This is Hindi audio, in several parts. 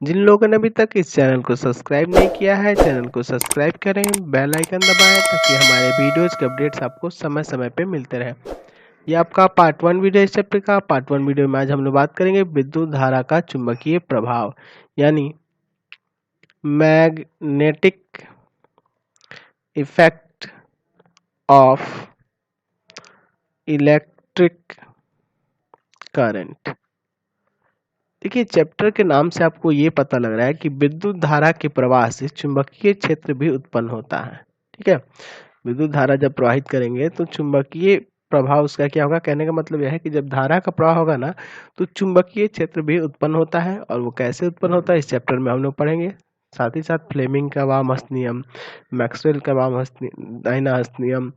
जिन लोगों ने अभी तक इस चैनल को सब्सक्राइब नहीं किया है, चैनल को सब्सक्राइब करें, बेल आइकन दबाएं ताकि हमारे वीडियोज़ के अपडेट्स आपको समय-समय पे मिलते रहें। ये आपका पार्ट 1 वीडियो इस चैप्टर का। पार्ट 1 वीडियो में आज हम लोग बात करेंगे विद्युत धारा का चुंबकीय प्रभाव, यानी magnetic effect of electric current. देखिए, चैप्टर के नाम से आपको ये पता लग रहा है कि विद्युत धारा के प्रवाह से चुंबकीय क्षेत्र भी उत्पन्न होता है। ठीक है, विद्युत धारा जब प्रवाहित करेंगे तो चुंबकीय प्रभाव उसका क्या होगा। कहने का मतलब यह है कि जब धारा का प्रवाह होगा ना, तो चुंबकीय क्षेत्र भी उत्पन्न होता है। और वो कैसे उत्पन्न होता है इस चैप्टर में हम लोग पढ़ेंगे। साथ ही साथ फ्लेमिंग का वामहस्त नियम, मैक्सवेल का दाहिना हस्त नियम,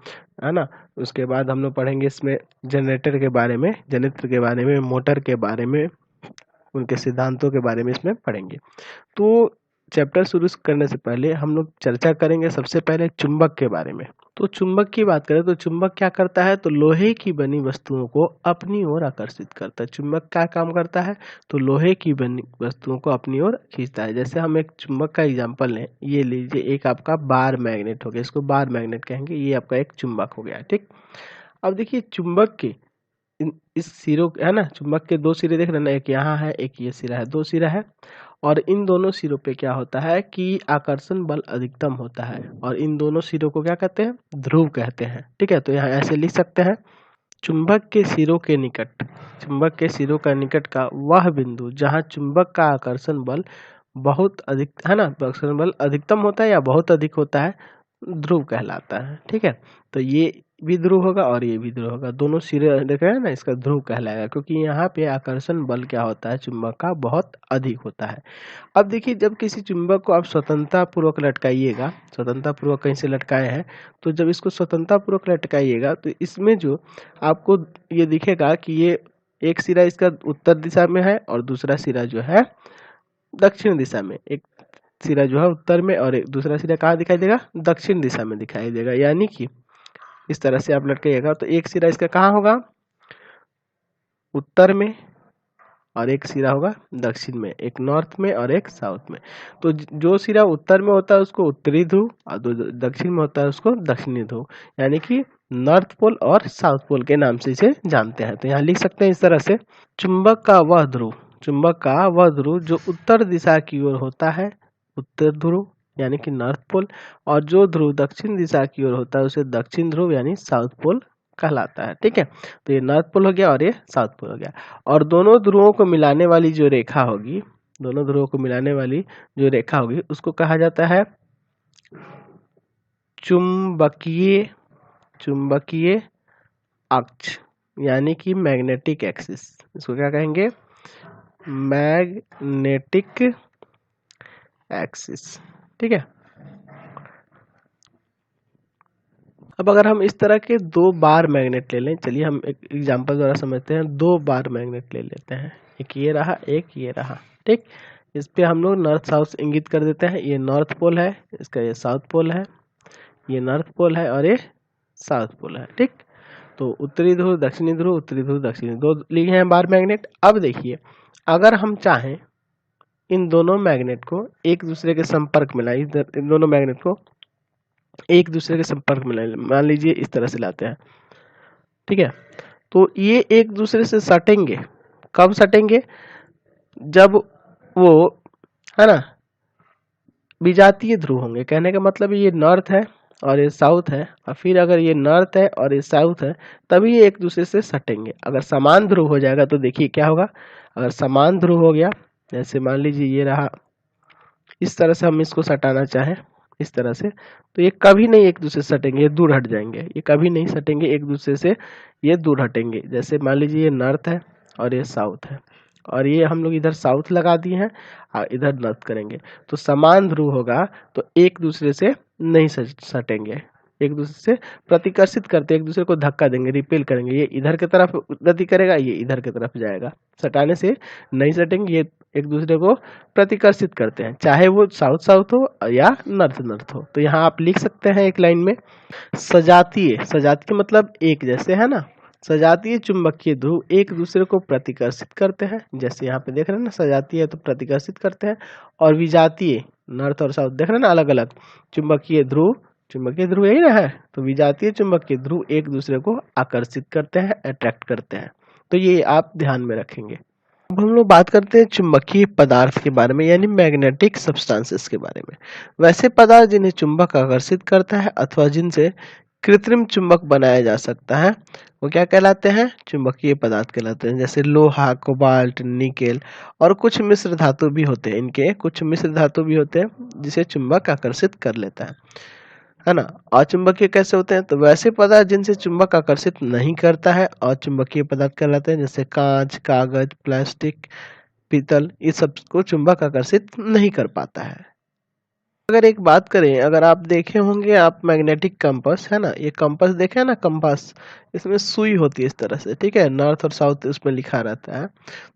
है ना। उसके बाद हम लोग पढ़ेंगे इसमें जनरेटर के बारे में, जनरेटर के बारे में, मोटर के बारे में, उनके सिद्धांतों के बारे में इसमें पढ़ेंगे। तो चैप्टर शुरू करने से पहले हम लोग चर्चा करेंगे सबसे पहले चुंबक के बारे में। तो चुंबक की बात करें तो चुंबक क्या करता है, तो लोहे की बनी वस्तुओं को अपनी ओर आकर्षित करता है। चुंबक क्या काम करता है, तो लोहे की बनी वस्तुओं को अपनी ओर खींचता है। जैसे हम एक चुंबक का एग्जांपल लें, ये लीजिए, एक आपका बार मैग्नेट हो गया, इसको बार मैग्नेट कहेंगे, ये आपका एक चुंबक हो गया। ठीक, अब देखिए चुंबक के इस सिरों है ना, चुंबक के दो सिरे देख रहे हैं ना, एक यहाँ है, एक ये सिरा है, दो सिरा है। और इन दोनों सिरों पे क्या होता है कि आकर्षण बल अधिकतम होता है। और इन दोनों सिरों को क्या कहते हैं, ध्रुव कहते हैं। ठीक है, तो यहाँ ऐसे लिख सकते हैं, चुंबक के सिरों के निकट, चुंबक के सिरों का निकट का वह बिंदु जहाँ चुंबक का आकर्षण बल बहुत अधिक है ना, आकर्षण बल अधिकतम होता है या बहुत अधिक होता है, ध्रुव कहलाता है। ठीक है, तो ये भी ध्रुव होगा और ये भी ध्रुव होगा, दोनों सिरे देख रहे हैं ना, इसका ध्रुव कहलाएगा, क्योंकि यहाँ पे आकर्षण बल क्या होता है, चुंबक का बहुत अधिक होता है। अब देखिए, जब किसी चुंबक को आप स्वतंत्रता पूर्वक लटकाइएगा, स्वतंत्रता पूर्वक कहीं से लटकाए हैं, तो जब इसको स्वतंत्रता पूर्वक लटकाइएगा तो इसमें जो आपको ये दिखेगा कि ये एक सिरा इसका उत्तर दिशा में है और दूसरा सिरा जो है दक्षिण दिशा में। एक सिरा जो है उत्तर में और एक दूसरा सिरा कहाँ दिखाई देगा, दक्षिण दिशा में दिखाई देगा। यानी कि इस तरह से आप लटकाइएगा तो एक सिरा इसका कहाँ होगा, उत्तर में, और एक सिरा होगा दक्षिण में, एक नॉर्थ में और एक साउथ में। तो जो सिरा उत्तर में होता है उसको उत्तरी ध्रुव और जो दक्षिण में होता है उसको दक्षिणी ध्रुव, यानी कि नॉर्थ पोल और साउथ पोल के नाम से इसे जानते हैं। तो यहाँ लिख सकते हैं इस तरह से, चुंबक का वह ध्रुव, चुंबक का वह ध्रुव जो उत्तर दिशा की ओर होता है, उत्तर ध्रुव यानी कि नॉर्थ पोल, और जो ध्रुव दक्षिण दिशा की ओर होता है उसे दक्षिण ध्रुव यानी साउथ पोल कहलाता है। ठीक है, तो ये नॉर्थ पोल हो गया और ये साउथ पोल हो गया। और दोनों ध्रुवों को मिलाने वाली जो रेखा होगी, दोनों ध्रुवों को मिलाने वाली जो रेखा होगी उसको कहा जाता है चुंबकीय, चुंबकीय अक्ष, यानी कि मैग्नेटिक एक्सिस। इसको क्या कहेंगे, मैग्नेटिक एक्सिस। ठीक है, अब अगर हम इस तरह के दो बार मैग्नेट ले लें, चलिए हम एक एग्जांपल द्वारा समझते हैं। दो बार मैग्नेट ले लेते हैं, एक ये रहा, एक ये रहा। ठीक, इस पे हम लोग नॉर्थ साउथ इंगित कर देते हैं। ये नॉर्थ पोल है, इसका ये साउथ पोल है, ये नॉर्थ पोल है और ये साउथ पोल है। ठीक, तो उत्तरी ध्रुव दक्षिणी ध्रुव, उत्तरी ध्रुव दक्षिणी, दो लिए हैं बार मैग्नेट। अब देखिए, अगर हम चाहें इन दोनों मैग्नेट को एक दूसरे के संपर्क में लाए, इन दोनों मैग्नेट को एक दूसरे के संपर्क में लाए, मान लीजिए इस तरह से लाते हैं। ठीक है, तो ये एक दूसरे से सटेंगे, कब सटेंगे, जब वो है ना विजातीय ध्रुव होंगे। कहने का मतलब ये नॉर्थ है और ये साउथ है, और फिर अगर ये नॉर्थ है और ये साउथ है तभी ये एक दूसरे से सटेंगे। अगर समान ध्रुव हो जाएगा तो देखिए क्या होगा, अगर समान ध्रुव हो गया, जैसे मान लीजिए ये रहा, इस तरह से हम इसको सटाना चाहें इस तरह से, तो ये कभी नहीं एक दूसरे से सटेंगे, ये दूर हट जाएंगे, ये कभी नहीं सटेंगे एक दूसरे से, ये दूर हटेंगे। जैसे मान लीजिए ये नॉर्थ है और ये साउथ है, और ये हम लोग इधर साउथ लगा दिए हैं और इधर नॉर्थ करेंगे, तो समान ध्रुव होगा तो एक दूसरे से नहीं सटेंगे, एक दूसरे से प्रतिकर्षित करते, एक दूसरे को धक्का देंगे, रिपेल करेंगे। ये इधर की तरफ गति करेगा, ये इधर की तरफ जाएगा, सटाने से नहीं सटेंगे, ये एक दूसरे को प्रतिकर्षित करते हैं, चाहे वो साउथ साउथ हो या नॉर्थ नॉर्थ हो। तो यहाँ आप लिख सकते हैं एक लाइन में, सजातीय, सजातीय मतलब एक जैसे है ना, सजातीय चुंबकीय ध्रुव एक दूसरे को प्रतिकर्षित करते हैं, जैसे यहाँ पे देख रहे हैं ना, सजातीय है तो प्रतिकर्षित करते हैं, और विजातीय नॉर्थ और साउथ देख रहे हैं ना अलग अलग चुंबकीय ध्रुव यही ना है, तो विजातीय चुंबकीय ध्रुव एक दूसरे को आकर्षित करते हैं, अट्रैक्ट करते हैं। तो ये आप ध्यान में रखेंगे। अब हम लोग बात करते हैं चुंबकीय पदार्थ के बारे में, यानी मैग्नेटिक सब्सटेंसेस के बारे में। वैसे पदार्थ जिन्हें चुंबक आकर्षित करता है अथवा जिनसे कृत्रिम चुंबक बनाया जा सकता है वो क्या कहलाते हैं? चुंबकीय पदार्थ कहलाते हैं। जैसे लोहा, कोबाल्ट, निकेल और कुछ मिश्र धातु भी होते हैं, इनके कुछ मिश्र धातु भी होते हैं जिसे चुंबक आकर्षित कर लेता है ना। अचुंबकीय कैसे होते हैं? तो वैसे पदार्थ जिनसे चुंबक आकर्षित नहीं करता है अचुंबकीय पदार्थ कहलाते हैं, जैसे कांच, कागज, प्लास्टिक, पीतल, ये सब को चुंबक आकर्षित नहीं कर पाता है। अगर एक बात करें, अगर आप देखे होंगे आप मैग्नेटिक कंपास है ना, ये कंपास देखे है ना, कंपास इसमें सुई होती है इस तरह से, ठीक है, नॉर्थ और साउथ उसमें लिखा रहता है।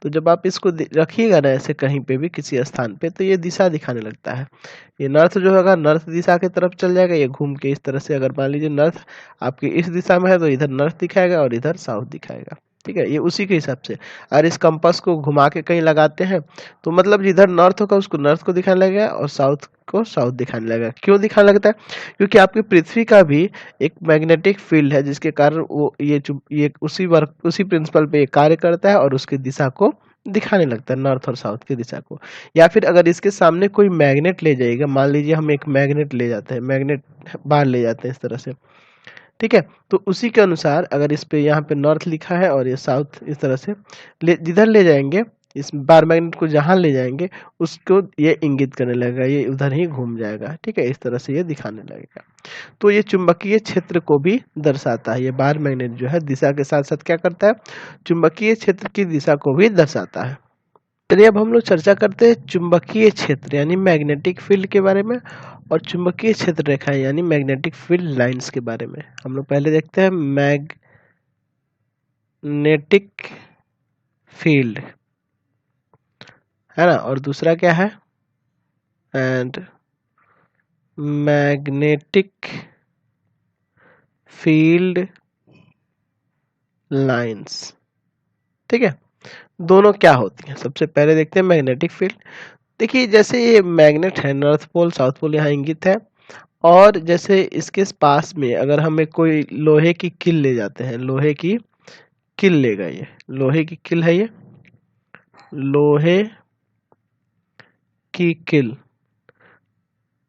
तो जब आप इसको रखिएगा ना ऐसे कहीं पे भी किसी स्थान पे, तो ये दिशा दिखाने लगता है। ये नॉर्थ जो होगा नॉर्थ दिशा की तरफ चल जाएगा, ये घूम के इस तरह से, अगर मान लीजिए नॉर्थ आपकी इस दिशा में है तो इधर नॉर्थ दिखाएगा और इधर साउथ दिखाएगा, ठीक है, ये उसी के हिसाब से। और इस कंपास को घुमा के कहीं लगाते हैं तो मतलब जिधर नॉर्थ होगा उसको नॉर्थ को दिखाने लगेगा और साउथ को साउथ दिखाने लगेगा। क्यों दिखाने लगता है? क्योंकि आपकी पृथ्वी का भी एक मैग्नेटिक फील्ड है जिसके कारण वो ये उसी प्रिंसिपल पे कार्य करता है और उसकी दिशा को दिखाने लगता है, नॉर्थ और साउथ की दिशा को। या फिर अगर इसके सामने कोई मैग्नेट ले जाएगा, मान लीजिए हम एक मैग्नेट ले जाते हैं, मैग्नेट बाहर ले जाते हैं इस तरह से, ठीक है, तो उसी के अनुसार अगर इस पे यहाँ पे नॉर्थ लिखा है और ये साउथ, इस तरह से जिधर ले जाएंगे इस बार मैग्नेट को, जहां ले जाएंगे उसको ये इंगित करने लगेगा, ये उधर ही घूम जाएगा, ठीक है, इस तरह से ये दिखाने लगेगा। तो ये चुंबकीय क्षेत्र को भी दर्शाता है। ये बार मैग्नेट जो है दिशा के साथ साथ क्या करता है? चुंबकीय क्षेत्र की दिशा को भी दर्शाता है। चलिए अब हम लोग चर्चा करते हैं चुंबकीय क्षेत्र यानी मैग्नेटिक फील्ड के बारे में और चुंबकीय क्षेत्र रेखाएं यानी मैग्नेटिक फील्ड लाइंस के बारे में। हम लोग पहले देखते हैं मैग्नेटिक फील्ड, है ना, और दूसरा क्या है? एंड मैग्नेटिक फील्ड लाइंस, ठीक है, दोनों क्या होती हैं? सबसे पहले देखते हैं मैग्नेटिक फील्ड। देखिए जैसे ये मैग्नेट है, नॉर्थ पोल साउथ पोल यहाँ इंगित है, और जैसे इसके पास में अगर हमें कोई लोहे की किल ले जाते हैं, लोहे की किल ले गए, ये लोहे की किल है, ये लोहे की किल,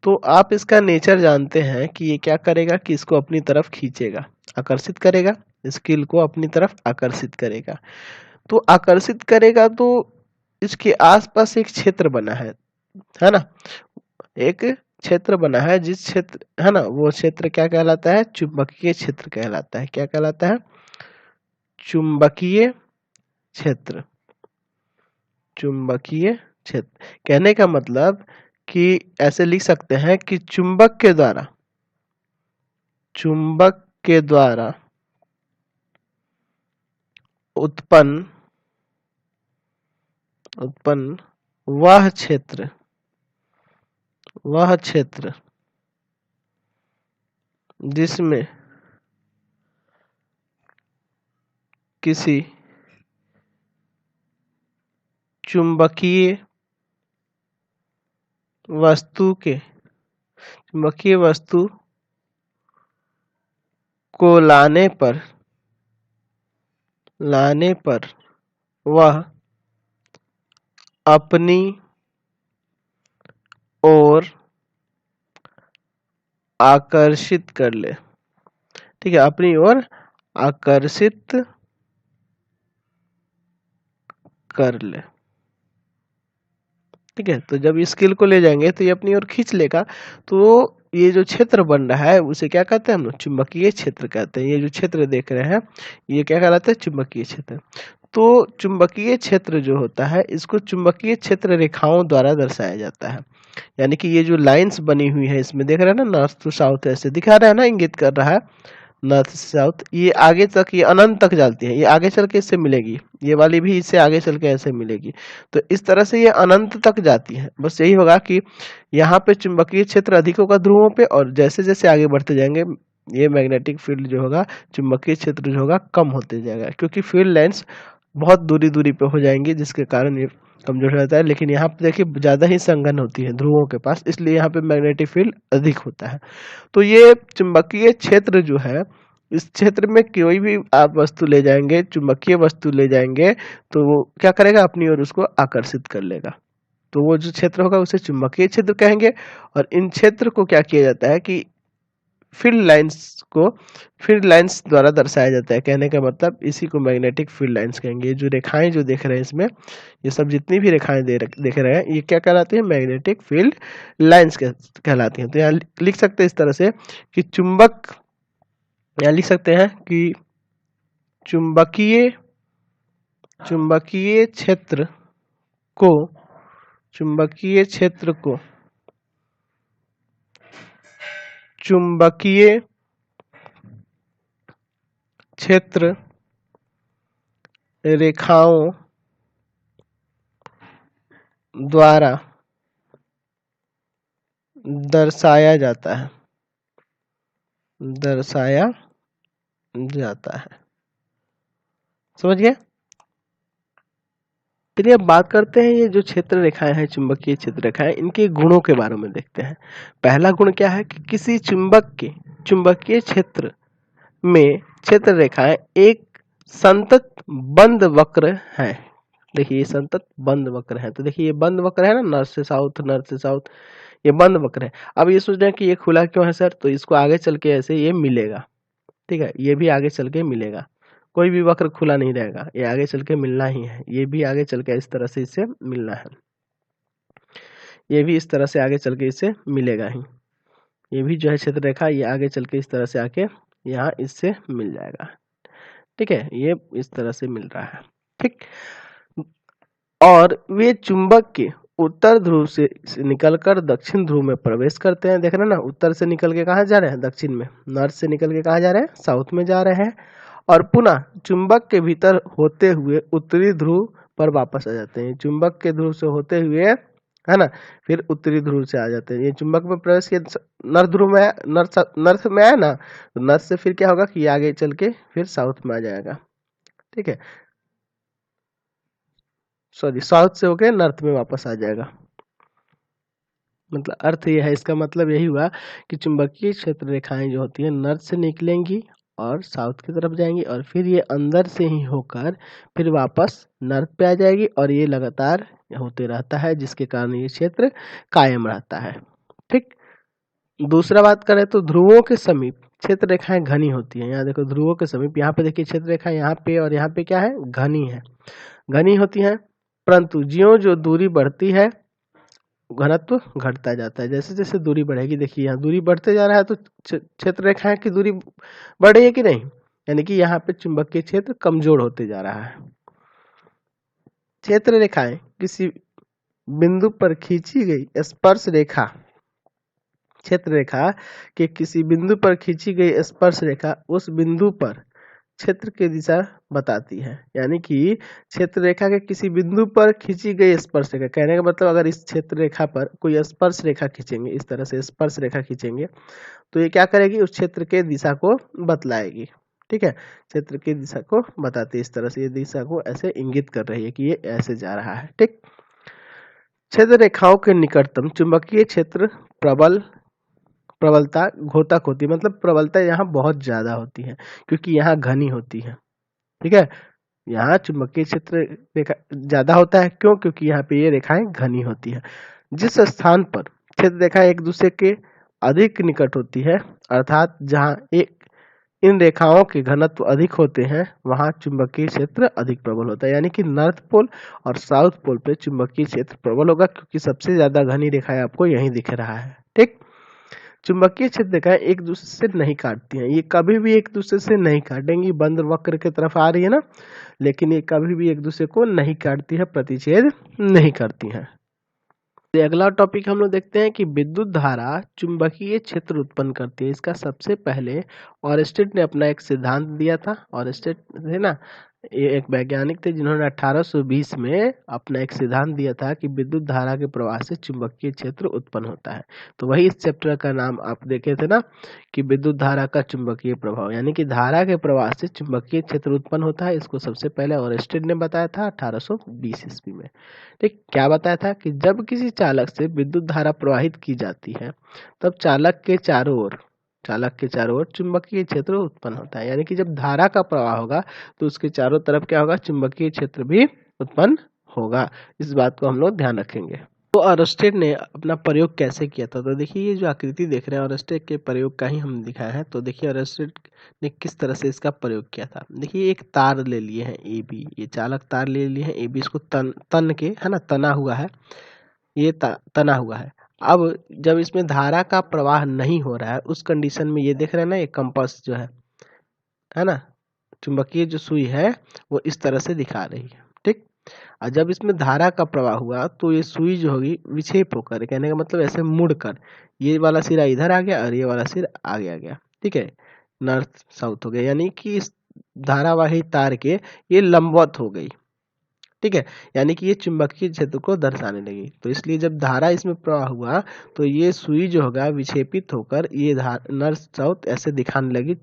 तो आप इसका नेचर जानते हैं कि ये क्या करेगा कि इसको अपनी तरफ खींचेगा, आकर्षित करेगा, इस किल को अपनी तरफ आकर्षित करेगा। तो आकर्षित करेगा तो इसके आसपास एक क्षेत्र बना है ना, एक क्षेत्र बना है, जिस क्षेत्र है ना वो क्षेत्र क्या कहलाता है? चुंबकीय क्षेत्र कहलाता है। क्या कहलाता है? चुंबकीय क्षेत्र। चुंबकीय क्षेत्र कहने का मतलब कि ऐसे लिख सकते हैं कि चुंबक के द्वारा उत्पन्न वह क्षेत्र जिसमें किसी चुंबकीय वस्तु को लाने पर वह अपनी ओर आकर्षित कर ले, ठीक है, अपनी ओर आकर्षित कर ले, ठीक है। तो जब इस स्किल को ले जाएंगे तो ये अपनी ओर खींच लेगा, तो ये जो क्षेत्र बन रहा है उसे क्या कहते हैं हम लोग? चुंबकीय क्षेत्र कहते हैं। ये जो क्षेत्र देख रहे हैं ये क्या कहलाता है? चुंबकीय क्षेत्र। तो चुंबकीय क्षेत्र जो होता है इसको चुंबकीय क्षेत्र रेखाओं द्वारा दर्शाया जाता है। यानी कि ये जो लाइंस बनी हुई है इसमें देख रहे हैं ना, नॉर्थ टू साउथ ऐसे दिखा रहा है ना, इंगित कर रहा है नॉर्थ से साउथ, ये आगे तक, ये अनंत तक जाती है, ये आगे चल के इससे मिलेगी, ये वाली भी इससे आगे चल के ऐसे मिलेगी। तो इस तरह से ये अनंत तक जाती है। बस यही होगा कि यहाँ पे चुंबकीय क्षेत्र अधिक होगा ध्रुवों पे, और जैसे जैसे आगे बढ़ते जाएंगे ये मैग्नेटिक फील्ड जो होगा, चुंबकीय क्षेत्र जो होगा कम होते जाएगा, क्योंकि फील्ड लाइंस बहुत दूरी दूरी पे हो जाएंगी, जिसके कारण ये कमजोर हो जाता है। लेकिन यहाँ पे देखिए ज़्यादा ही संघन होती है ध्रुवों के पास, इसलिए यहाँ पे मैग्नेटिक फील्ड अधिक होता है। तो ये चुंबकीय क्षेत्र जो है, इस क्षेत्र में कोई भी आप वस्तु ले जाएंगे, चुंबकीय वस्तु ले जाएंगे, तो वो क्या करेगा, अपनी ओर उसको आकर्षित कर लेगा। तो वो जो क्षेत्र होगा उसे चुंबकीय क्षेत्र कहेंगे। और इन क्षेत्र को क्या किया जाता है कि फील्ड लाइंस द्वारा दर्शाया जाता है। कहने का मतलब इसी को मैग्नेटिक फील्ड लाइंस कहेंगे। जो रेखाएं जो देख रहे हैं इसमें, ये सब जितनी भी रेखाएं देख रहे हैं, ये क्या कहलाती है, मैग्नेटिक फील्ड लाइंस कहलाती हैं। तो यहाँ लिख सकते हैं इस तरह से कि चुंबक, यहाँ लिख सकते हैं कि चुंबकीय चुंबकीय क्षेत्र को चुंबकीय क्षेत्र को चुंबकीय क्षेत्र रेखाओं द्वारा दर्शाया जाता है, दर्शाया जाता है। समझ गए? चलिए अब बात करते हैं ये जो क्षेत्र रेखाएं हैं, चुंबकीय क्षेत्र रेखाएं, इनके गुणों के बारे में देखते हैं। पहला गुण क्या है कि किसी चुंबक के चुंबकीय क्षेत्र में क्षेत्र रेखाएं एक संतत बंद वक्र है। देखिए ये संतत बंद वक्र है। तो देखिए ये बंद वक्र है ना, नॉर्थ से साउथ, नॉर्थ से साउथ, ये बंद वक्र है। अब ये सोच रहे हैं कि ये खुला क्यों है सर, तो इसको आगे चल के ऐसे ये मिलेगा, ठीक है, ये भी आगे चल के मिलेगा। कोई भी वक्र खुला नहीं रहेगा, ये आगे चल के मिलना ही है। ये भी आगे चल के इस तरह से इससे मिलना है, ये भी इस तरह से आगे चल के इससे मिलेगा ही। ये भी जो है क्षेत्र रेखा, ये आगे चल के इस तरह से आके यहाँ इससे मिल जाएगा, ठीक है, ये इस तरह से मिल रहा है, ठीक। और वे चुंबक के उत्तर ध्रुव से निकलकर दक्षिण ध्रुव में प्रवेश करते हैं। देख रहे हैं ना, उत्तर से निकल के कहाँ जा रहे हैं, दक्षिण में। नॉर्थ से निकल के कहाँ जा रहे हैं, साउथ में जा रहे हैं। और पुनः चुंबक के भीतर होते हुए उत्तरी ध्रुव पर वापस आ जाते हैं। चुंबक के ध्रुव से होते हुए, है ना, फिर उत्तरी ध्रुव से आ जाते हैं। ये चुंबक में प्रवेश किया, नॉर्थ ध्रुव में, नॉर्थ में आया ना, तो नॉर्थ से फिर क्या होगा कि ये आगे चल के फिर साउथ में आ जाएगा, ठीक है, सॉरी, साउथ से होके नॉर्थ में वापस आ जाएगा। मतलब अर्थ यह है, इसका मतलब यही हुआ कि चुंबकीय क्षेत्र रेखाएं जो होती है नॉर्थ से निकलेंगी और साउथ की तरफ जाएंगी, और फिर ये अंदर से ही होकर फिर वापस नॉर्थ पे आ जाएगी, और ये लगातार होते रहता है, जिसके कारण ये क्षेत्र कायम रहता है, ठीक। दूसरा बात करें तो ध्रुवों के समीप क्षेत्र रेखाएं घनी होती है। यहाँ देखो ध्रुवों के समीप, यहाँ पे देखिए क्षेत्र रेखा यहाँ पे और यहाँ पे क्या है, घनी है, घनी होती है। परंतु ज्यों जो दूरी बढ़ती है घनत्व घटता जाता है। जैसे जैसे दूरी बढ़ेगी, देखिए यहाँ दूरी बढ़ते जा रहा है, तो क्षेत्र रेखाएं की दूरी बढ़ रही है कि नहीं, यानी कि यहाँ पे चुंबकीय क्षेत्र कमजोर होते जा रहा है। क्षेत्र रेखाएं किसी बिंदु पर खींची गई स्पर्श रेखा, क्षेत्र रेखा के किसी बिंदु पर खींची गई स्पर्श रेखा उस बिंदु पर क्षेत्र की दिशा बताती है। यानी कि क्षेत्र रेखा के किसी बिंदु पर खींची गई स्पर्श रेखा, कहने का मतलब अगर इस क्षेत्र रेखा पर कोई स्पर्श रेखा खींचेंगे, इस तरह से स्पर्श रेखा खींचेंगे, तो ये क्या करेगी, उस क्षेत्र के दिशा को बतलाएगी, ठीक है, क्षेत्र की दिशा को बताती है। इस तरह से ये दिशा को ऐसे इंगित कर रही है कि ये ऐसे जा रहा है, ठीक। क्षेत्र रेखाओं के निकटतम चुंबकीय क्षेत्र प्रबलता घोतक होती है। मतलब प्रबलता यहाँ बहुत ज्यादा होती है, क्योंकि यहाँ घनी होती है, ठीक है। यहाँ चुंबकीय क्षेत्र रेखा ज्यादा होता है, क्यों, क्योंकि यहाँ पे ये रेखाएं घनी होती है। जिस स्थान पर क्षेत्र रेखाएं एक दूसरे के अधिक निकट होती है, अर्थात जहाँ एक इन रेखाओं के घनत्व अधिक होते हैं, वहां चुंबकीय क्षेत्र अधिक प्रबल होता है। यानी कि नॉर्थ पोल और साउथ पोल पे चुंबकीय क्षेत्र प्रबल होगा, क्योंकि सबसे ज्यादा घनी रेखाएं आपको यही दिख रहा है, ठीक। चुंबकीय क्षेत्र रेखाएं एक दूसरे से नहीं काटती हैं, ये कभी भी एक दूसरे से नहीं काटेंगी। बंद वक्र की तरफ आ रही है ना, लेकिन ये कभी भी एक दूसरे को नहीं काटती है, प्रतिच्छेद नहीं करती हैं। अगला टॉपिक हम लोग देखते हैं कि विद्युत धारा चुंबकीय क्षेत्र उत्पन्न करती है। इसका सबसे पहले ऑरस्टेड ने अपना एक सिद्धांत दिया था, ऑरस्टेड है ना, ये एक वैज्ञानिक थे जिन्होंने 1820 में अपना एक सिद्धांत दिया था कि विद्युत धारा के प्रवाह से चुंबकीय क्षेत्र उत्पन्न होता है। तो वही इस चैप्टर का नाम आप देखे थे ना कि विद्युत धारा का चुंबकीय प्रभाव, यानी कि धारा के प्रवाह से चुंबकीय क्षेत्र उत्पन्न होता है। इसको सबसे पहले ओरेस्टेड ने बताया था 1820 ईस्वी में। ठीक, क्या बताया था कि जब किसी चालक से विद्युत धारा प्रवाहित की जाती है तब चालक के चारों ओर चुंबकीय क्षेत्र उत्पन्न होता है। यानी कि जब धारा का प्रवाह होगा तो उसके चारों तरफ क्या होगा, चुंबकीय क्षेत्र भी उत्पन्न होगा। इस बात को हम लोग ध्यान रखेंगे। तो ओरेस्टेड ने अपना प्रयोग कैसे किया था, तो देखिए ये जो आकृति देख रहे हैं ओरेस्टेड के प्रयोग का ही हम दिखाए हैं। तो देखिए ओरेस्टेड ने किस तरह से इसका प्रयोग किया था। देखिए एक तार ले लिए हैं ए बी, ये चालक तार ले लिए हैं ए बी, इसको तन के है ना, तना हुआ है, ये तना हुआ है। अब जब इसमें धारा का प्रवाह नहीं हो रहा है उस कंडीशन में ये देख रहे हैं ना, ये कंपास जो है ना, चुंबकीय जो सुई है वो इस तरह से दिखा रही है। ठीक, और जब इसमें धारा का प्रवाह हुआ तो ये सुई जो होगी विक्षेप होकर, कहने का मतलब ऐसे मुड़कर ये वाला सिरा इधर आ गया और ये वाला सिरा आगे आ गया। ठीक है, नॉर्थ साउथ हो गया, यानी कि इस धारावाही तार के ये लंबवत हो गई। ठीक है, यानी कि ये चुंबकीय क्षेत्र को दर्शाने लगी। तो इसलिए जब धारा इसमें प्रवाह हुआ तो ये सुई जो होगा विक्षेपित होकर ये नॉर्थ साउथ ऐसे दिखाने लगी।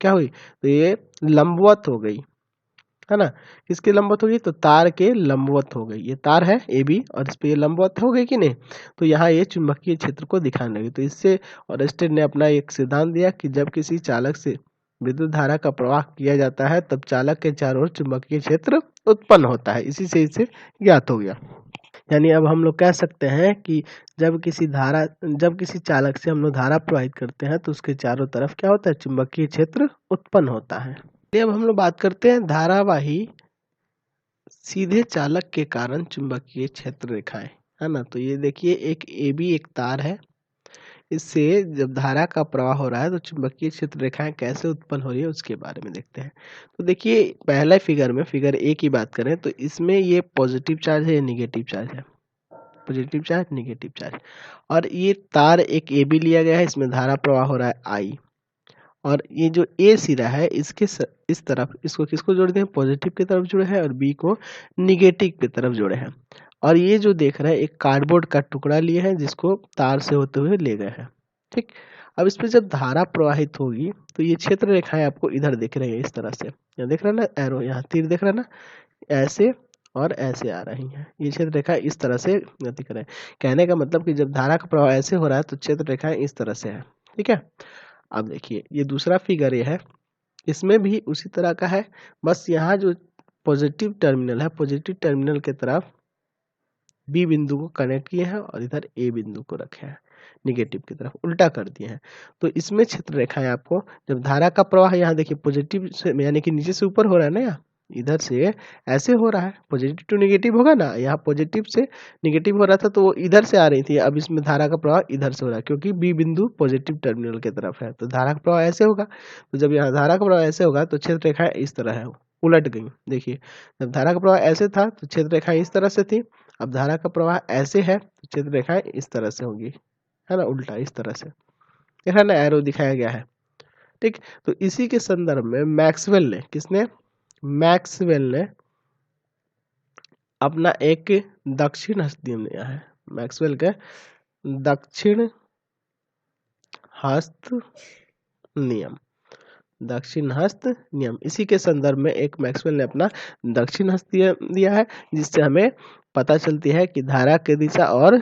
क्या हुई, तो ये लंबवत हो गई, है ना। किसके लंबवत हो गई, तो तार के लंबवत हो गई। ये तार है ए बी और इस पे ये लंबवत हो गई कि नहीं, तो यहाँ ये चुंबकीय क्षेत्र को दिखाने लगी। तो इससे ओरेस्टेड ने अपना एक सिद्धांत दिया कि जब किसी चालक से विद्युत धारा का प्रवाह किया जाता है तब चालक के चारों ओर चुंबकीय क्षेत्र उत्पन्न होता है। इसी से इसे ज्ञात हो गया। यानी अब हम लोग कह सकते हैं कि जब किसी चालक से हम लोग धारा प्रवाहित करते हैं तो उसके चारों तरफ क्या होता है, चुंबकीय क्षेत्र उत्पन्न होता है। अब हम लोग बात करते हैं धारावाही सीधे चालक के कारण चुंबकीय क्षेत्र रेखाएं, है ना। तो ये देखिए एक ए बी एक तार है, इससे जब धारा का प्रवाह हो रहा है तो चुंबकीय क्षेत्र रेखाएं कैसे उत्पन्न हो रही है उसके बारे में देखते हैं। तो देखिए पहले फिगर ए की बात करें तो इसमें ये पॉजिटिव चार्ज है, ये निगेटिव चार्ज है, पॉजिटिव चार्ज निगेटिव चार्ज। और ये तार एक ए बी लिया गया है, इसमें धारा प्रवाह हो रहा है आई, और ये जो ए सिरा है इसके इस तरफ इसको किसको जोड़ते हैं, पॉजिटिव की तरफ जुड़े हैं और बी को निगेटिव की तरफ जुड़े हैं। और ये जो देख रहे हैं एक कार्डबोर्ड का टुकड़ा लिए हैं जिसको तार से होते हुए ले गए हैं। ठीक, अब इस पे जब धारा प्रवाहित होगी तो ये क्षेत्र रेखाएं आपको इधर दिख रही है इस तरह से, यहाँ देख रहे हैं ना एरो, यहाँ तीर देख रहे हैं ना, ऐसे और ऐसे आ रही हैं। ये क्षेत्र रेखा इस तरह से गति कर रहे हैं। कहने का मतलब कि जब धारा का प्रवाह ऐसे हो रहा है तो क्षेत्र रेखाएं इस तरह से है। ठीक है, अब देखिए ये दूसरा फिगर ये है, इसमें भी उसी तरह का है, बस यहाँ जो पॉजिटिव टर्मिनल है पॉजिटिव टर्मिनल के तरफ बी बिंदु को कनेक्ट किए हैं और इधर ए बिंदु को रखे हैं, निगेटिव की तरफ उल्टा कर दिए हैं। तो इसमें क्षेत्र रेखाएं आपको जब धारा का प्रवाह यहाँ देखिए पॉजिटिव से यानी कि नीचे से ऊपर हो रहा है ना, यहाँ इधर से ऐसे हो रहा है, पॉजिटिव टू निगेटिव होगा ना, यहाँ पॉजिटिव से निगेटिव हो रहा था तो वो इधर से आ रही थी, अब इसमें धारा का प्रवाह इधर से हो रहा है क्योंकि बी बिंदु पॉजिटिव टर्मिनल की तरफ है, तो धारा का प्रवाह ऐसे होगा। तो जब यहाँ धारा का प्रवाह ऐसे होगा तो क्षेत्र रेखाएं इस तरह है, उलट गई। देखिए जब धारा का प्रवाह ऐसे था तो क्षेत्र रेखाएं इस तरह से थी, अब धारा का प्रवाह ऐसे है तो क्षेत्र रेखाएं इस तरह से होगी, है ना, उल्टा इस तरह से, देखा ना एरो दिखाया गया है। ठीक, तो इसी के संदर्भ में मैक्सवेल ने अपना एक दक्षिण हस्त नियम दिया है। मैक्सवेल के दक्षिण हस्त नियम, इसी के संदर्भ में एक मैक्सवेल ने अपना दक्षिण हस्त दिया है, जिससे हमें पता चलती है कि धारा की दिशा और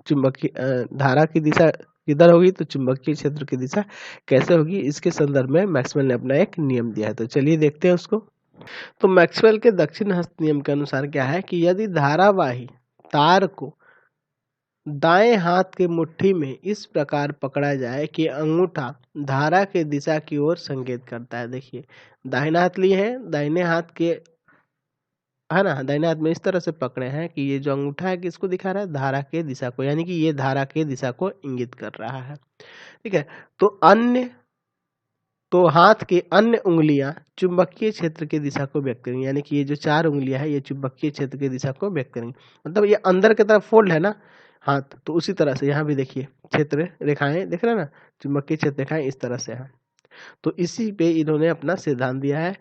चुंबकीय धारा की दिशा किधर होगी तो चुंबकीय क्षेत्र की दिशा कैसे होगी, इसके संदर्भ में मैक्सवेल ने अपना एक नियम दिया है। तो चलिए देखते हैं उसको। तो मैक्सवेल के दक्षिण हस्त नियम के अनुसार क्या है कि यदि धारावाही तार को दाएं हाथ के मुट्ठी में इस प्रकार पकड़ा जाए कि अंगूठा धारा के दिशा की ओर संकेत करता है। देखिए दाहिना हाथ लिए हैं, दाहिने हाथ के, है ना, दाहिने हाथ में इस तरह से पकड़े हैं कि ये जो अंगूठा है किसको दिखा रहा है, धारा के दिशा को, यानी कि ये धारा के दिशा को इंगित कर रहा है। ठीक है, तो हाथ की अन्य उंगलियां चुंबकीय क्षेत्र की दिशा को व्यक्त करेंगी, यानी कि ये जो 4 उंगलियां है ये चुंबकीय क्षेत्र की दिशा को व्यक्त करेंगी। मतलब ये अंदर की तरफ फोल्ड है ना हाथ, तो उसी तरह से यहाँ भी देखिए क्षेत्र रेखाएं देख रहे हैं ना, चुंबकीय क्षेत्र रेखाएं इस तरह से है। तो इसी पे इन्होंने अपना सिद्धांत दिया है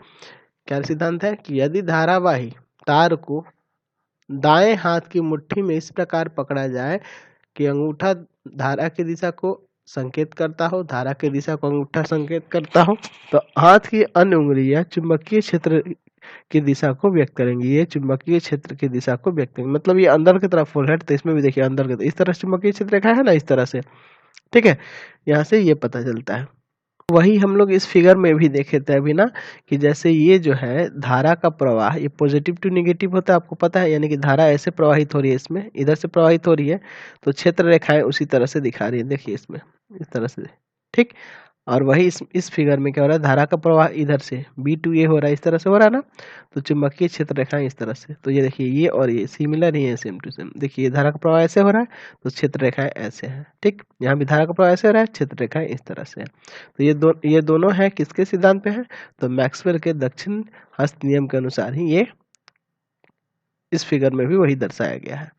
क्या सिद्धांत है कि यदि धारावाही तार को दाएं हाथ की मुट्ठी में इस प्रकार पकड़ा जाए कि अंगूठा धारा की दिशा को संकेत करता हो, धारा की दिशा को अंगूठा संकेत करता हो, तो हाथ की अन्य उंगलियां चुंबकीय क्षेत्र की दिशा को व्यक्त करेंगी। ये चुंबकीय क्षेत्र की दिशा को व्यक्त करेंगे, मतलब ये अंदर की तरफ फुल है, तो इसमें भी देखिए अंदर की इस तरह चुंबकीय क्षेत्र रेखा है ना, इस तरह से। ठीक है, यहाँ से ये पता चलता है। वही हम लोग इस फिगर में भी देखे थे अभी ना, कि जैसे ये जो है धारा का प्रवाह, ये पॉजिटिव टू नेगेटिव होता है, आपको पता है, यानी कि धारा ऐसे प्रवाहित हो रही है, इसमें इधर से प्रवाहित हो रही है, तो क्षेत्र रेखाएं उसी तरह से दिखा रही है, देखिए इसमें इस तरह से। ठीक, और वही इस फिगर में क्या हो रहा है, धारा का प्रवाह इधर से बी टू ए हो रहा है, इस तरह से हो रहा है ना, तो चुंबकीय क्षेत्र रेखाएं इस तरह से। तो ये देखिए ये और ये सिमिलर ही है, सेम टू सेम। देखिए ये धारा का प्रवाह ऐसे हो रहा है, तो क्षेत्र रेखाएं ऐसे हैं। ठीक, यहाँ भी धारा का प्रवाह ऐसे हो रहा है, क्षेत्र रेखाएं इस तरह से है। तो ये दोनों है किसके सिद्धांत पे है, तो मैक्सवेल के दक्षिण हस्त नियम के अनुसार ही ये इस फिगर में भी वही दर्शाया गया है।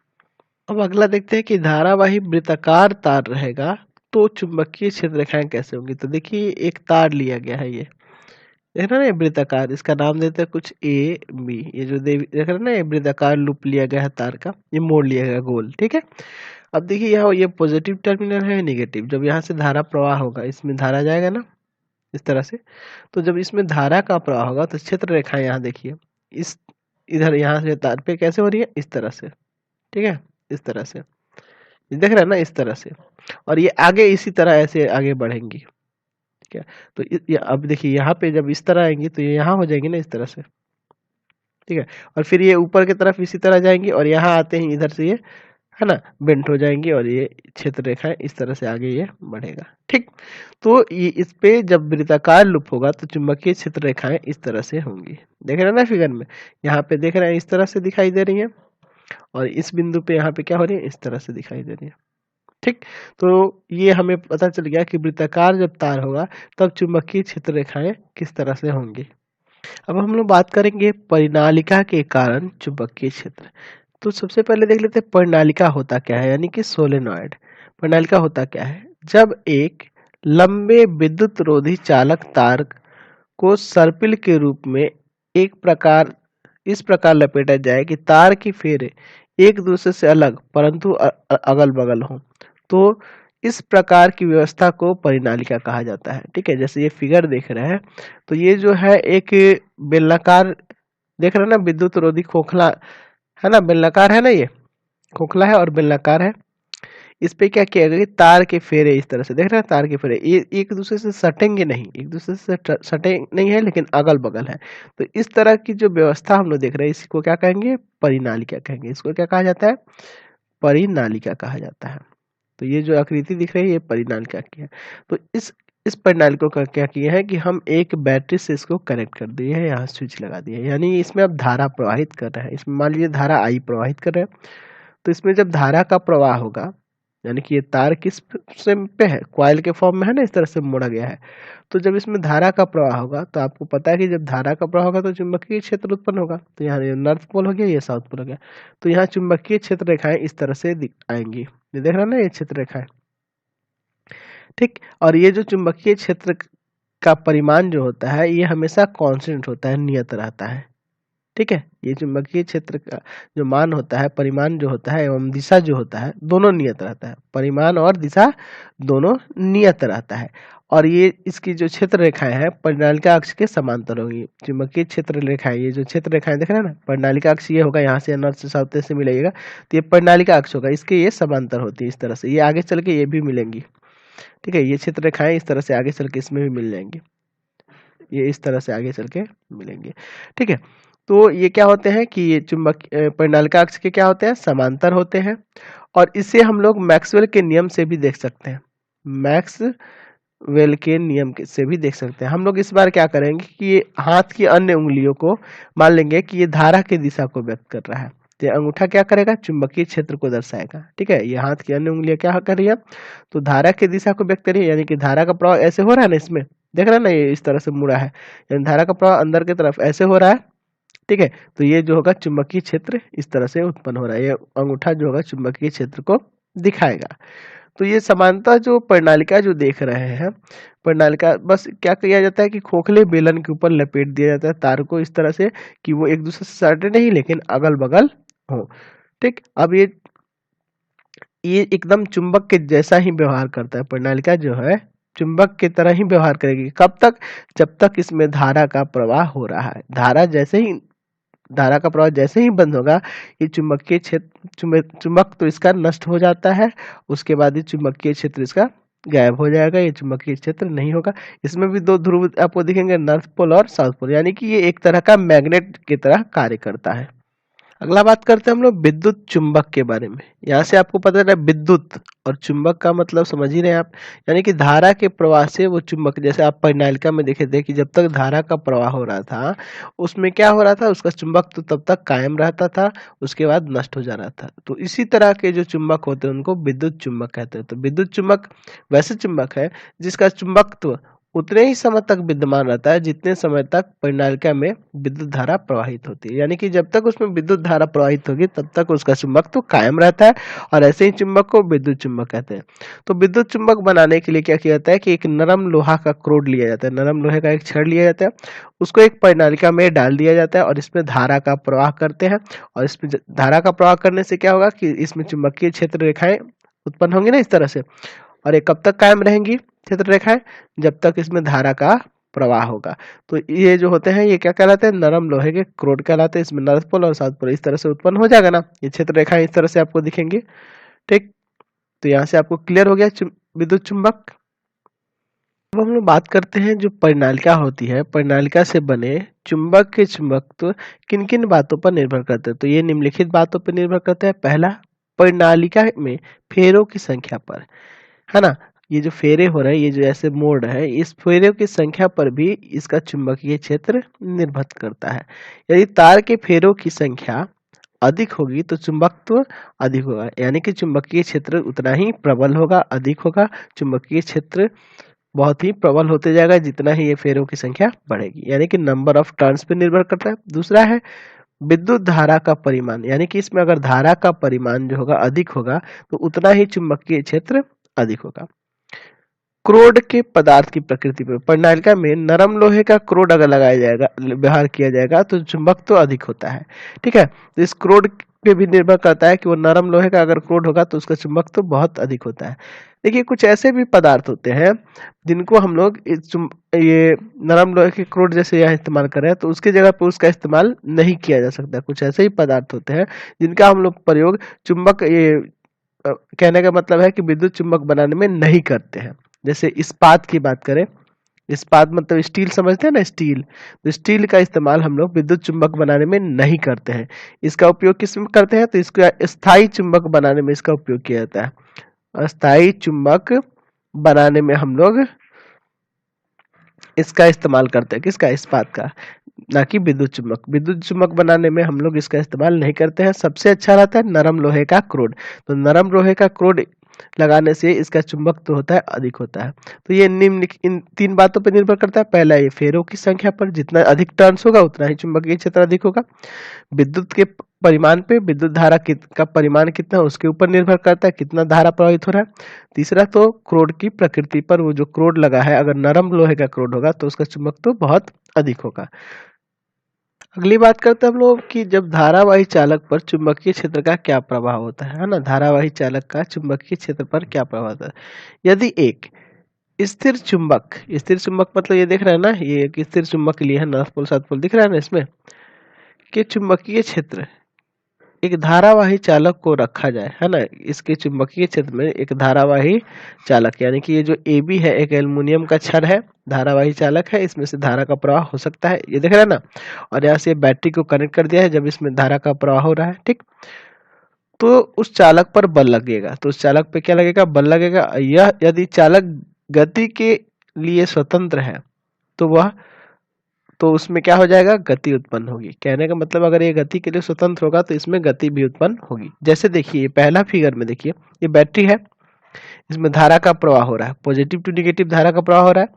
अब अगला देखते हैं कि धारावाही वृत्ताकार तार रहेगा तो चुंबकीय क्षेत्र रेखाएं कैसे होंगी। तो देखिए एक तार लिया गया है, ये देख रहे हैं ना, वृत्ताकार, इसका नाम देते हैं कुछ ए बी। ये जो देख रहे हैं ना, ये वृत्ताकार लूप लिया गया है तार का, ये मोड़ लिया गया गोल। ठीक है, अब देखिए यहाँ ये पॉजिटिव टर्मिनल है, नेगेटिव। जब यहाँ से धारा प्रवाह होगा, इसमें धारा जाएगा ना इस तरह से, तो जब इसमें धारा का प्रवाह होगा तो क्षेत्र रेखाएं यहाँ देखिए इस इधर यहाँ से तार पे कैसे हो रही है, इस तरह से। ठीक है, इस तरह से, देख रहे हैं ना, इस तरह से, और ये आगे इसी तरह ऐसे आगे बढ़ेंगी। ठीक है, तो अब देखिए यहाँ पे जब इस तरह आएंगी तो ये यहाँ हो जाएंगी ना इस तरह से। ठीक है, और फिर ये ऊपर की तरफ इसी तरह जाएंगी, और यहाँ आते ही इधर से ये है ना बेंट हो जाएंगी, और ये क्षेत्र रेखा इस तरह से आगे ये बढ़ेगा। ठीक, तो ये इस पे जब वृत्ताकार लूप होगा तो चुंबकीय क्षेत्र रेखाएं इस तरह से होंगी। देख रहे हैं ना फिगर में, यहाँ पे देख रहे हैं इस तरह से दिखाई दे रही है, और इस बिंदु पे यहाँ पे क्या हो रही है, इस तरह से दिखाई दे रही है। ठीक, तो ये हमें पता चल गया कि वृत्ताकार जब तार होगा तब चुंबकीय क्षेत्र रेखाएं किस तरह से होंगी। अब हम लोग बात करेंगे परिनालिका के कारण चुंबकीय क्षेत्र। तो सबसे पहले देख लेते हैं परिनालिका होता क्या है, यानी कि सोलेनॉइड। परिनालिका होता क्या है, जब एक लंबे विद्युत रोधी चालक तार को सर्पिल के रूप में इस प्रकार लपेटा जाए कि तार की फेरे एक दूसरे से अलग परंतु अगल बगल हो, तो इस प्रकार की व्यवस्था को परिनालिका कहा जाता है। ठीक है, जैसे ये फिगर देख रहे हैं, तो ये जो है एक बेलनाकार, देख रहे हैं ना, विद्युत रोधी खोखला है ना, बेलनाकार है ना, ये खोखला है और बेलनाकार है। इस पे क्या किया गया, तार के फेरे इस तरह से, देख रहे हैं तार के फेरे ये एक दूसरे से सटेंगे नहीं, एक दूसरे से सटे नहीं है, लेकिन अगल बगल है। तो इस तरह की जो व्यवस्था हम लोग देख रहे हैं, इसको क्या कहेंगे, परिनालिका कहेंगे। इसको क्या कहा जाता है, परिनालिका कहा जाता है। तो ये जो आकृति दिख रही है ये परिनालिका की है। तो इस परिनालिका का क्या किया है कि हम एक बैटरी से इसको कनेक्ट कर दिए हैं, यहाँ स्विच लगा दिए हैं, यानी इसमें अब धारा प्रवाहित कर रहे हैं। इसमें मान लीजिए धारा आई प्रवाहित कर रहे हैं, तो इसमें जब धारा का प्रवाह होगा, यानी कि ये तार किस से पे है, कॉइल के फॉर्म में है ना, इस तरह से मोड़ा गया है। तो जब इसमें धारा का प्रवाह होगा तो आपको पता है कि जब धारा का प्रवाह होगा तो चुंबकीय क्षेत्र उत्पन्न होगा। तो यहाँ ये नॉर्थ पोल हो गया, ये साउथ पोल हो गया, तो यहाँ चुंबकीय क्षेत्र रेखाएं इस तरह से आएंगी। ये देख रहे हैं ना, ये क्षेत्र रेखाएं। ठीक, और ये जो चुंबकीय क्षेत्र का परिमाण जो होता है ये हमेशा कांस्टेंट होता है, नियत रहता है। ठीक है, ये चुंबकीय क्षेत्र का जो मान होता है, परिमाण जो होता है एवं दिशा जो होता है, दोनों नियत रहता है। परिमाण और दिशा दोनों नियत रहता है। और ये इसकी जो क्षेत्र रेखाएं हैं परिनालिका अक्ष के समांतर होगी। चुंबकीय क्षेत्र रेखाएं, ये जो क्षेत्र रेखाएं देख रहे हैं ना, परिनालिका अक्ष ये होगा, यहाँ से नॉर्थ से साउथ से मिलेगा, तो ये परिनालिका अक्ष होगा, इसके ये समांतर होती है इस तरह से। ये आगे चल के ये भी मिलेंगी। ठीक है, ये क्षेत्र रेखाएं इस तरह से आगे चल के इसमें भी मिल जाएंगी, ये इस तरह से आगे चल के मिलेंगे। ठीक है, तो ये क्या होते हैं कि ये चुंबक परिनालिका अक्ष के क्या होते हैं, समांतर होते हैं। और इसे हम लोग मैक्सवेल के नियम से भी देख सकते हैं, मैक्सवेल के नियम से भी देख सकते हैं। हम लोग इस बार क्या करेंगे कि ये हाथ की अन्य उंगलियों को मान लेंगे कि ये धारा की दिशा को व्यक्त कर रहा है, तो अंगूठा क्या करेगा, चुंबकीय क्षेत्र को दर्शाएगा। ठीक है, ये हाथ की अन्य उंगलियां क्या कर रही है, तो धारा की दिशा को व्यक्त कर रही है, यानी कि धारा का प्रवाह ऐसे हो रहा है ना, इसमें देख रहे हैं ना, ये इस तरह से मुड़ा है, यानी धारा का प्रवाह अंदर की तरफ ऐसे हो रहा है। ठीक है, तो ये जो होगा चुंबकीय क्षेत्र इस तरह से उत्पन्न हो रहा है, ये अंगूठा जो होगा चुंबकीय क्षेत्र को दिखाएगा। तो ये समानता जो परिणालिका जो देख रहे हैं, परिणालिका बस क्या किया जाता है कि खोखले बेलन के ऊपर लपेट दिया जाता है तार को इस तरह से कि वो एक दूसरे से सटे नहीं लेकिन अगल बगल हो। ठीक, अब ये एकदम चुंबक के जैसा ही व्यवहार करता है, परिणालिका जो है चुंबक की तरह ही व्यवहार करेगी। कब तक? जब तक इसमें धारा का प्रवाह हो रहा है। धारा का प्रवाह जैसे ही बंद होगा, ये चुंबकीय क्षेत्र चुंबक तो इसका नष्ट हो जाता है, उसके बाद ये चुंबकीय क्षेत्र इसका गायब हो जाएगा, ये चुंबकीय क्षेत्र नहीं होगा। इसमें भी दो ध्रुव आपको दिखेंगे, नॉर्थ पोल और साउथ पोल, यानी कि ये एक तरह का मैग्नेट की तरह कार्य करता है। अगला बात करते हैं हम लोग विद्युत चुंबक के बारे में। यहाँ से आपको पता चला विद्युत और चुंबक का मतलब समझ ही रहे हैं आप, यानी कि धारा के प्रवाह से वो चुंबक, जैसे आप परिनालिका में देखे थे कि जब तक धारा का प्रवाह हो रहा था उसमें क्या हो रहा था, उसका चुंबक तो तब तक कायम रहता था, उसके बाद नष्ट हो जा रहा था। तो इसी तरह के जो चुंबक होते हैं उनको विद्युत चुंबक कहते हैं। तो विद्युत चुंबक वैसे चुंबक है जिसका चुंबकत्व उतने ही समय तक विद्यमान रहता है जितने समय तक परिनालिका में विद्युत धारा प्रवाहित होती है, यानी कि जब तक उसमें विद्युत धारा प्रवाहित होगी तब तक उसका चुंबक तो कायम रहता है, और ऐसे ही चुंबक को विद्युत चुंबक कहते हैं। तो विद्युत चुंबक बनाने के लिए क्या किया जाता है कि एक नरम लोहा का क्रोड लिया जाता है, नरम लोहे का एक छड़ लिया जाता है, उसको एक परिनालिका में डाल दिया जाता है और इसमें धारा का प्रवाह करते हैं। और इसमें धारा का प्रवाह करने से क्या होगा कि इसमें चुंबकीय क्षेत्र रेखाएं उत्पन्न होंगी ना इस तरह से, और ये कब तक कायम रहेंगी क्षेत्र रेखाएं? जब तक इसमें धारा का प्रवाह होगा। तो ये जो होते हैं ये क्या कहलाते हैं, नरम लोहे के क्रोड कहलाते हैं। इसमें नॉर्थ पोल और साउथ पोल इस तरह से उत्पन्न हो जाएगा ना, ये क्षेत्र रेखाएं इस तरह से आपको दिखेंगे। ठीक, तो यहाँ से आपको क्लियर हो गया विद्युत चुंबक। अब हम लोग बात करते हैं जो परिनालिका होती है, परिनालिका से बने चुंबक के चुंबकत्व किन किन बातों पर निर्भर करते हैं। तो ये निम्नलिखित बातों पर निर्भर करते हैं। पहला, परिनालिका में फेरों की संख्या पर, है ना, ये जो फेरे हो रहे हैं, ये जो ऐसे मोड़ है, इस फेरों की संख्या पर भी इसका चुंबकीय क्षेत्र निर्भर करता है। यदि तार के फेरों की संख्या अधिक होगी तो चुंबकत्व अधिक होगा, यानी कि चुंबकीय क्षेत्र उतना ही प्रबल होगा, अधिक होगा। चुंबकीय क्षेत्र बहुत ही प्रबल होते जाएगा जितना ही ये फेरों की संख्या बढ़ेगी, यानी कि नंबर ऑफ टर्न्स पे निर्भर करता है। दूसरा है विद्युत धारा का परिमाण, यानी कि इसमें अगर धारा का परिमाण जो होगा अधिक होगा तो उतना ही चुंबकीय क्षेत्र अधिक होगा। क्रोड के पदार्थ की प्रकृति पर, परिनालिका में नरम लोहे का क्रोड अगर लगाया जाएगा, व्यवहार किया जाएगा तो चुंबक तो अधिक होता है। ठीक है, तो इस क्रोड पे भी निर्भर करता है कि वो नरम लोहे का अगर क्रोड होगा तो उसका चुंबक तो बहुत अधिक होता है। देखिए कुछ ऐसे भी पदार्थ होते हैं जिनको हम लोग ये नरम लोहे के क्रोड जैसे यहाँ इस्तेमाल कर रहे हैं, तो उसकी जगह पर उसका इस्तेमाल नहीं किया जा सकता। कुछ ऐसे ही पदार्थ होते हैं जिनका हम लोग प्रयोग चुंबक कहने का मतलब है कि विद्युत चुंबक बनाने में नहीं करते हैं। जैसे इस्पात की बात करें, इस्पात मतलब स्टील समझते हैं ना, स्टील, तो स्टील का इस्तेमाल हम लोग विद्युत चुंबक बनाने में नहीं करते हैं। इसका उपयोग किस में करते हैं, तो इसका स्थायी चुंबक बनाने में इसका उपयोग किया जाता है। अस्थायी चुंबक बनाने में हम लोग इसका इस्तेमाल करते हैं, किसका, इस्पात का, ना कि विद्युत चुंबक। विद्युत चुंबक बनाने में हम लोग इसका इस्तेमाल नहीं करते हैं। सबसे अच्छा रहता है नरम लोहे का क्रोड, तो नरम लोहे का क्रोड लगाने से इसका चुंबक तो होता है अधिक होता है। तो ये इन तीन बातों पर निर्भर करता है। पहला, ये फेरों की संख्या पर, जितना अधिक टर्न्स होगा उतना ही चुंबकीय क्षेत्र अधिक होगा। विद्युत के परिमाण पे, विद्युत धारा का परिमाण कितना उसके ऊपर निर्भर करता है, कितना धारा प्रवाहित हो रहा है। तीसरा, तो क्रोड की प्रकृति पर, वो जो क्रोड लगा है अगर नरम लोहे का क्रोड होगा तो उसका चुंबक तो बहुत अधिक होगा। अगली बात करते हैं हम लोग कि जब धारावाही चालक पर चुंबकीय क्षेत्र का क्या प्रभाव होता है ना, धारावाही चालक का चुंबकीय क्षेत्र पर क्या प्रभाव होता है। यदि एक स्थिर चुंबक मतलब ये देख रहे हैं ना, ये एक स्थिर चुंबक लिए है, नॉर्थ पोल साउथ पोल दिख रहा है ना, इसमें कि चुंबकीय क्षेत्र एक धारावाही चालक को रखा जाए, है ना, इसके चुंबकीय क्षेत्र में एक धारावाही चालक, यानी कि ये जो ए बी है एक एल्युमिनियम का छड़ है, धारावाही चालक है, इसमें से धारा का प्रवाह हो सकता है, ये देख रहे हैं ना, और यहाँ से बैटरी को कनेक्ट कर दिया है जब इसमें धारा का प्रवाह हो रहा है। ठीक, तो उस चालक पर बल लगेगा, तो उस चालक पे क्या लगेगा, बल लगेगा। यह यदि चालक गति के लिए स्वतंत्र है तो उसमें क्या हो जाएगा, गति उत्पन्न होगी। कहने का मतलब अगर ये गति के लिए स्वतंत्र होगा तो इसमें गति भी उत्पन्न होगी। जैसे देखिए पहला फिगर में देखिए, ये बैटरी है, इसमें धारा का प्रवाह हो रहा है, पॉजिटिव टू नेगेटिव धारा का प्रवाह हो रहा है।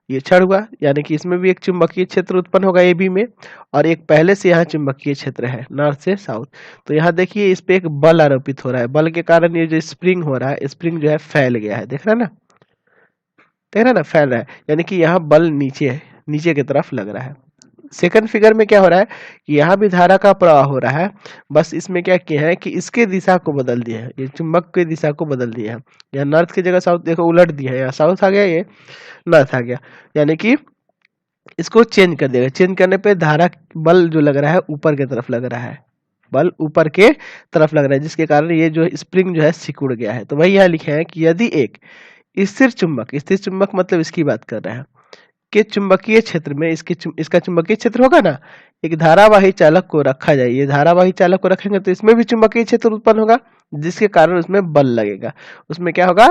ये क्षण हुआ, यानी कि इसमें भी एक चुंबकीय क्षेत्र उत्पन्न होगा ए बी में, और एक पहले से यहाँ चुंबकीय क्षेत्र है नॉर्थ से साउथ। तो यहाँ देखिए इस पे एक बल आरोपित हो रहा है, बल के कारण ये जो स्प्रिंग हो रहा है, स्प्रिंग जो है फैल गया है, देख रहा है ना, देख रहा है ना, फैल रहा है, यानी कि यहाँ बल नीचे है, नीचे की तरफ लग रहा है। सेकंड फिगर में क्या हो रहा है कि यहाँ भी धारा का प्रवाह हो रहा है, बस इसमें क्या किया है कि इसके दिशा को बदल दिया है, ये चुंबक की दिशा को बदल दिया है, यहाँ नॉर्थ की जगह साउथ देखो उलट दिया है, यहाँ साउथ आ गया, ये नॉर्थ आ गया, यानी कि इसको चेंज कर देगा। चेंज करने पे धारा बल जो लग रहा है ऊपर की तरफ लग रहा है, बल ऊपर के तरफ लग रहा है, जिसके कारण ये जो स्प्रिंग जो है सिकुड़ गया है। तो वही यहाँ लिखे हैं कि यदि एक स्थिर चुंबक मतलब इसकी बात कर रहे हैं के चुंबकीय क्षेत्र में इसका चुंबकीय क्षेत्र होगा ना, एक धारावाही चालक को रखा जाए, ये धारावाही चालक को रखेंगे तो इसमें भी चुंबकीय क्षेत्र उत्पन्न होगा, जिसके कारण उसमें बल लगेगा, उसमें क्या होगा,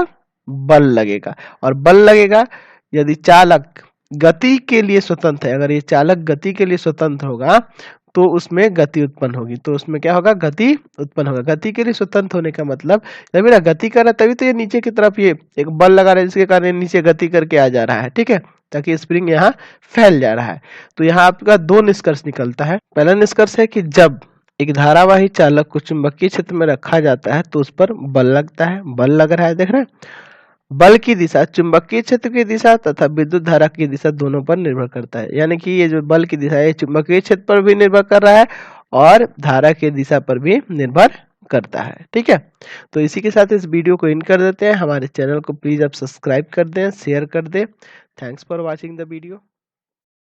बल लगेगा। और बल लगेगा यदि चालक गति के लिए स्वतंत्र है, अगर ये चालक गति के लिए स्वतंत्र होगा तो उसमें गति उत्पन्न होगी, तो उसमें क्या होगा, गति उत्पन्न होगा। गति के लिए स्वतंत्र होने का मतलब जब मेरा गति कर रहा है तभी तो ये नीचे की तरफ ये एक बल लगा रहा है, जिसके कारण ये नीचे गति करके आ जा रहा है, ठीक है, ताकि स्प्रिंग यहाँ फैल जा रहा है। तो यहाँ आपका दो निष्कर्ष निकलता है। पहला निष्कर्ष है कि जब एक धारावाही चालक को चुंबकीय क्षेत्र में रखा जाता है तो उस पर बल लगता है, बल लग रहा है, देख रहे हैं। बल की दिशा चुंबकीय क्षेत्र की दिशा तथा विद्युत धारा की दिशा दोनों पर निर्भर करता है, यानी कि ये जो बल की दिशा है चुंबकीय क्षेत्र पर भी निर्भर कर रहा है और धारा की दिशा पर भी निर्भर करता है, ठीक है। तो इसी के साथ इस वीडियो को एंड कर देते हैं। हमारे चैनल को प्लीज आप सब्सक्राइब कर दें, शेयर कर दें। Thanks for watching the video.